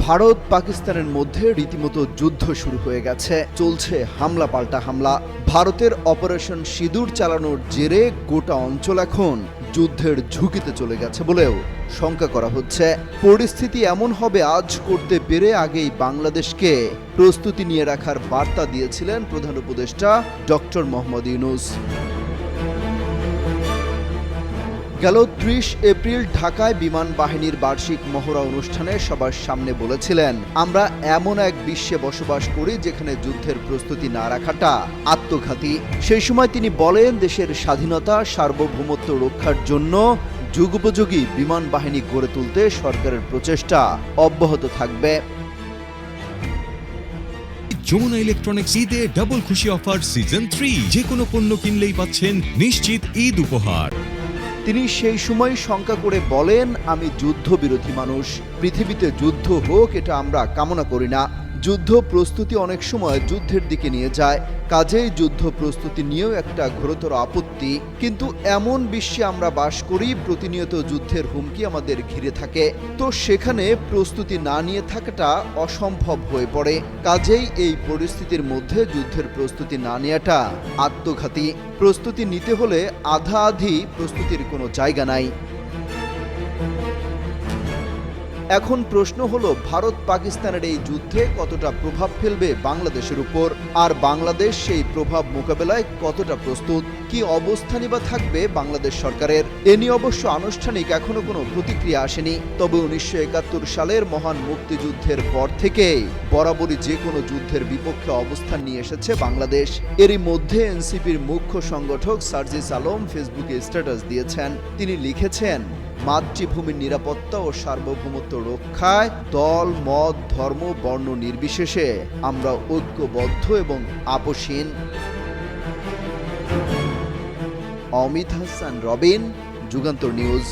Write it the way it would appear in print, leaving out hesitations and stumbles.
ভারত পাকিস্তানের মধ্যে রীতিমতো যুদ্ধ শুরু হয়ে গেছে। চলছে হামলা পাল্টা হামলা। ভারতের অপারেশন সিঁদুর চালানোর জেরে গোটা অঞ্চল এখন যুদ্ধের ঝুঁকিতে চলে গেছে বলেও শঙ্কা করা হচ্ছে। পরিস্থিতি এমন হবে আজ করতে পেরে আগেই বাংলাদেশকে প্রস্তুতি নিয়ে রাখার বার্তা দিয়েছিলেন প্রধান উপদেষ্টা ডক্টর মোহাম্মদ ইউনূস। গেল ৩০ এপ্রিল ঢাকায় বিমান বাহিনীর বার্ষিক মহড়া অনুষ্ঠানে সবার সামনে বলেছিলেন, আমরা এমন এক বিশ্বে বসবাস করি যেখানে যুদ্ধের প্রস্তুতি না রাখাটা আত্মঘাতী। সেই সময় তিনি বলেন, দেশের স্বাধীনতা সার্বভৌমত্ব রক্ষার জন্য যুগোপযোগী বিমান বাহিনী গড়ে তুলতে সরকারের প্রচেষ্টা অব্যাহত থাকবে। যমুনা ইলেকট্রনিক্স ঈদে ডাবল খুশি অফার সিজন 3, যে কোনো পণ্য কিনলেই পাচ্ছেন নিশ্চিত ঈদ উপহার। তিনি সেই সময় শঙ্কা করে বলেন, আমি যুদ্ধবিরোধী মানুষ। পৃথিবীতে যুদ্ধ হোক এটা আমরা কামনা করি না। যুদ্ধ প্রস্তুতি অনেক সময় যুদ্ধের দিকে নিয়ে যায়, কাজেই যুদ্ধ প্রস্তুতি নিয়েও একটা ঘোরতর আপত্তি। কিন্তু এমন বিশ্বে আমরা বাস করি, প্রতিনিয়ত যুদ্ধের হুমকি আমাদের ঘিরে থাকে। তো সেখানে প্রস্তুতি না নিয়ে থাকাটা অসম্ভব হয়ে পড়ে। কাজেই এই পরিস্থিতির মধ্যে যুদ্ধের প্রস্তুতি না নেওয়াটা আত্মঘাতী। প্রস্তুতি নিতে হলে আধা আধি প্রস্তুতির কোনো জায়গা নাই। এখন প্রশ্ন হলো, ভারত পাকিস্তানের এই যুদ্ধে কতটা প্রভাব ফেলবে বাংলাদেশের উপর, আর বাংলাদেশ সেই প্রভাব মোকাবেলায় কতটা প্রস্তুত, কি অবস্থানই বা থাকবে বাংলাদেশ সরকারের। এ নিয়ে অবশ্য আনুষ্ঠানিক এখনো কোনো প্রতিক্রিয়া আসেনি। তবে ১৯৭১ সালের মহান মুক্তিযুদ্ধের পর থেকেই বরাবরই যে কোনো যুদ্ধের বিপক্ষে অবস্থান নিয়ে এসেছে বাংলাদেশ। এরই মধ্যে এনসিপির মুখ্য সংগঠক সার্জিস আলম ফেসবুকে স্ট্যাটাস দিয়েছেন। তিনি লিখেছেন, মাতৃভূমির নিরাপত্তা ও সার্বভৌমত্ব রক্ষায় দল, মত, ধর্ম, বর্ণ নির্বিশেষে আমরা ঐক্যবদ্ধ এবং আপোষহীন। অমিত হাসান রবিন, যুগান্তর নিউজ।